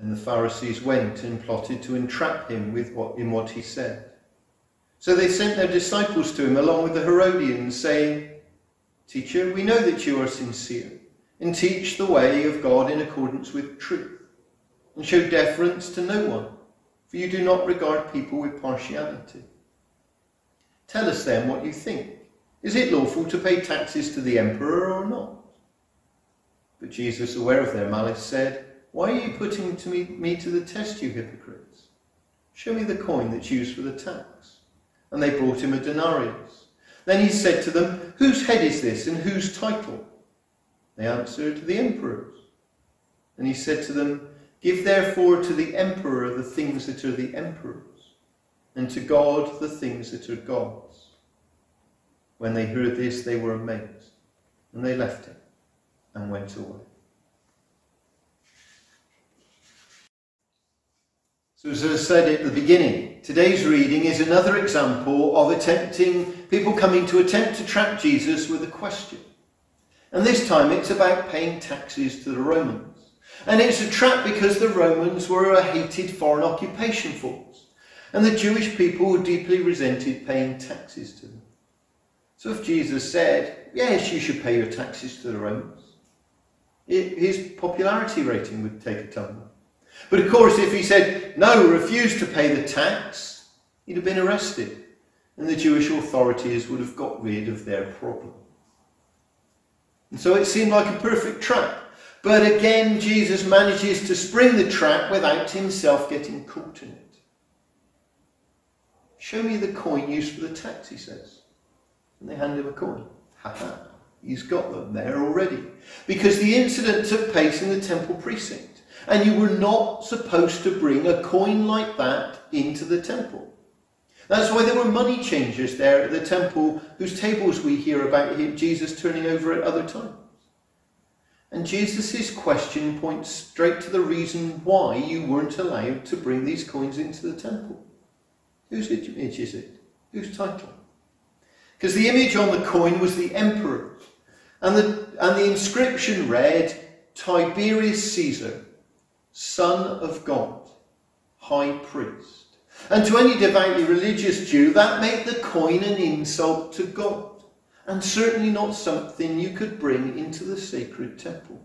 And the Pharisees went and plotted to entrap him in what he said. So they sent their disciples to him along with the Herodians, saying, "Teacher, we know that you are sincere and teach the way of God in accordance with truth, and show deference to no one, for you do not regard people with partiality. Tell us then what you think. Is it lawful to pay taxes to the emperor or not?" But Jesus, aware of their malice, said, "Why are you putting me to the test, you hypocrites? Show me the coin that's used for the tax." And they brought him a denarius. Then he said to them, "Whose head is this and whose title?" They answered, "The emperor's." And he said to them, "Give therefore to the emperor the things that are the emperor's, and to God the things that are God's." When they heard this, they were amazed, and they left him and went away. So as I said at the beginning, today's reading is another example of people coming to attempt to trap Jesus with a question. And this time it's about paying taxes to the Romans. And it's a trap because the Romans were a hated foreign occupation force, and the Jewish people deeply resented paying taxes to them. So if Jesus said, "Yes, you should pay your taxes to the Romans," his popularity rating would take a tumble. But of course, if he said, "No, refuse to pay the tax," he'd have been arrested, and the Jewish authorities would have got rid of their problem. And so it seemed like a perfect trap. But again, Jesus manages to spring the trap without himself getting caught in it. "Show me the coin used for the tax," he says. And they hand him a coin. Ha-ha, he's got them there already. Because the incident took place in the temple precinct. And you were not supposed to bring a coin like that into the temple. That's why there were money changers there at the temple, whose tables we hear about Jesus turning over at other times. And Jesus' question points straight to the reason why you weren't allowed to bring these coins into the temple. Whose image is it? Whose title? Because the image on the coin was the emperor. And the inscription read, "Tiberius Caesar, Son of God, High Priest." And to any devoutly religious Jew, that made the coin an insult to God, and certainly not something you could bring into the sacred temple.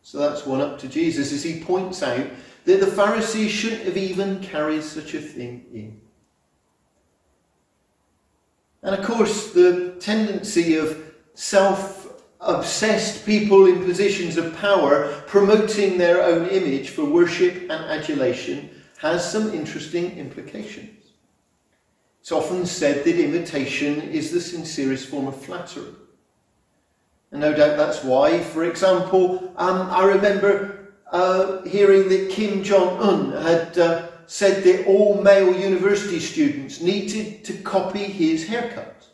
So that's one up to Jesus as he points out that the Pharisees shouldn't have even carried such a thing in. And of course, the tendency of self-obsessed people in positions of power promoting their own image for worship and adulation has some interesting implications. It's often said that imitation is the sincerest form of flattery. And no doubt that's why, for example, I remember hearing that Kim Jong-un had said that all male university students needed to copy his haircut.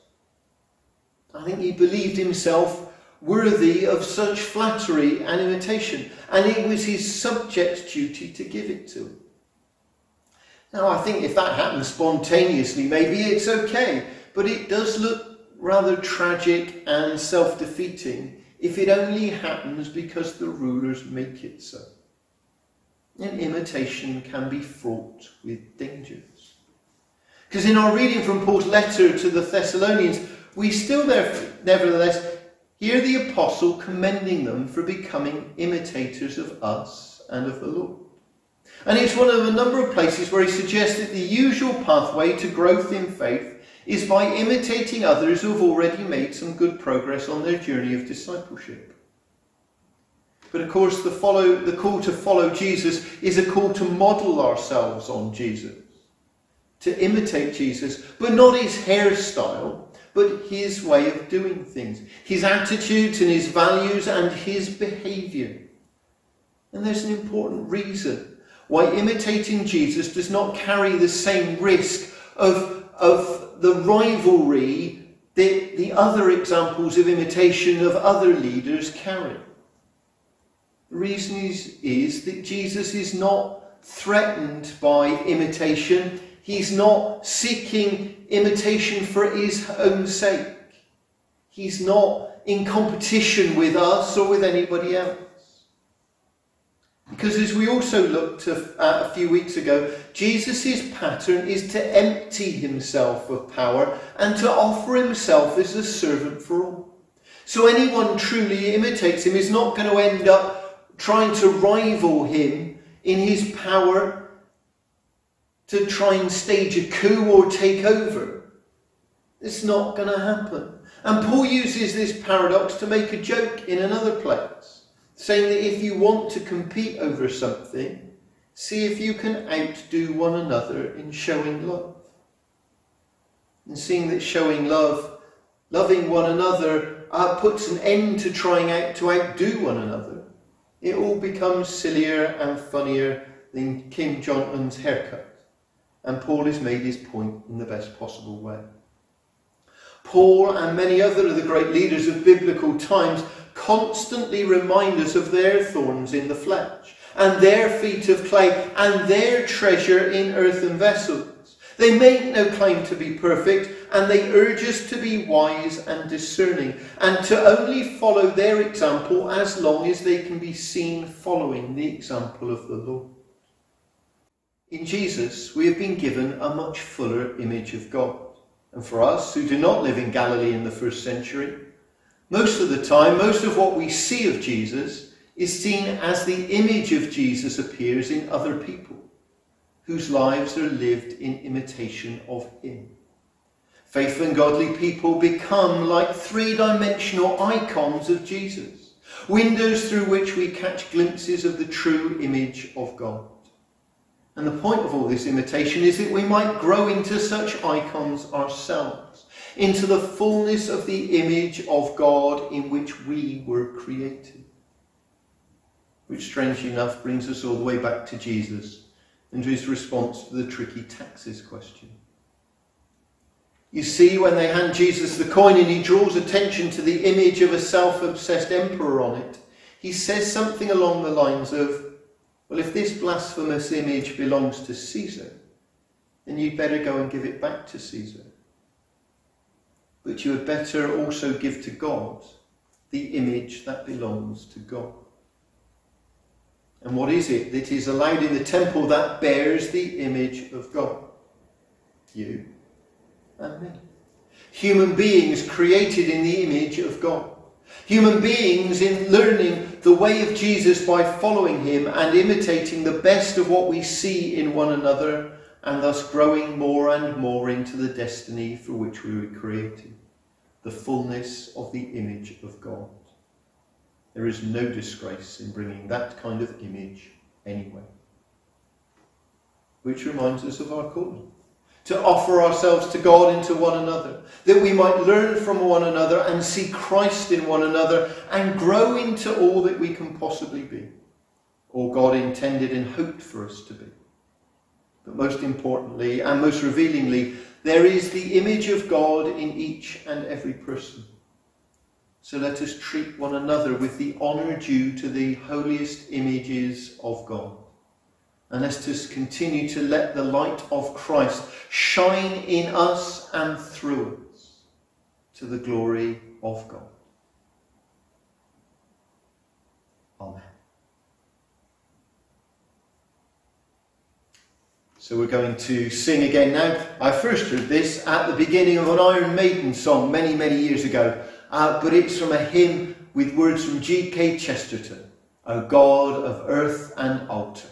I think he believed himself worthy of such flattery and imitation, and it was his subject's duty to give it to him. Now, I think if that happens spontaneously, maybe it's okay, but it does look rather tragic and self-defeating if it only happens because the rulers make it so. And imitation can be fraught with dangers. Because in our reading from Paul's letter to the Thessalonians, we still nevertheless hear the apostle commending them for becoming imitators of us and of the Lord. And it's one of a number of places where he suggests that the usual pathway to growth in faith is by imitating others who have already made some good progress on their journey of discipleship. But of course, the call to follow Jesus is a call to model ourselves on Jesus, to imitate Jesus, but not his hairstyle, but his way of doing things, his attitudes and his values and his behaviour. And there's an important reason why imitating Jesus does not carry the same risk of the rivalry that the other examples of imitation of other leaders carry. The reason is that Jesus is not threatened by imitation. He's not seeking imitation for his own sake. He's not in competition with us or with anybody else. Because as we also looked at a few weeks ago, Jesus' pattern is to empty himself of power and to offer himself as a servant for all. So anyone truly imitates him is not going to end up trying to rival him in his power to try and stage a coup or take over. It's not going to happen. And Paul uses this paradox to make a joke in another place, saying that if you want to compete over something, see if you can outdo one another in showing love. And seeing that showing love, loving one another, puts an end to trying to outdo one another, it all becomes sillier and funnier than Kim Jong-un's haircut. And Paul has made his point in the best possible way. Paul and many other of the great leaders of biblical times constantly remind us of their thorns in the flesh, and their feet of clay, and their treasure in earthen vessels. They make no claim to be perfect, and they urge us to be wise and discerning, and to only follow their example as long as they can be seen following the example of the Lord. In Jesus, we have been given a much fuller image of God. And for us, who do not live in Galilee in the first century, most of the time, most of what we see of Jesus is seen as the image of Jesus appears in other people, whose lives are lived in imitation of him. Faithful and godly people become like three-dimensional icons of Jesus, windows through which we catch glimpses of the true image of God. And the point of all this imitation is that we might grow into such icons ourselves, into the fullness of the image of God in which we were created. Which, strangely enough, brings us all the way back to Jesus and to his response to the tricky taxes question. You see, when they hand Jesus the coin and he draws attention to the image of a self-obsessed emperor on it, he says something along the lines of, well, if this blasphemous image belongs to Caesar, then you'd better go and give it back to Caesar. But you had better also give to God the image that belongs to God. And what is it that is allowed in the temple that bears the image of God? You and me. Human beings created in the image of God. Human beings in learning the way of Jesus by following him and imitating the best of what we see in one another, and thus growing more and more into the destiny for which we were created, the fullness of the image of God. There is no disgrace in bringing that kind of image anywhere. Which reminds us of our calling, to offer ourselves to God and to one another, that we might learn from one another and see Christ in one another and grow into all that we can possibly be, or God intended and hoped for us to be. But most importantly and most revealingly, there is the image of God in each and every person. So let us treat one another with the honour due to the holiest images of God. And let us continue to let the light of Christ shine in us and through us to the glory of God. Amen. So we're going to sing again now. I first heard this at the beginning of an Iron Maiden song many, many years ago. But it's from a hymn with words from G.K. Chesterton, O God of earth and altar.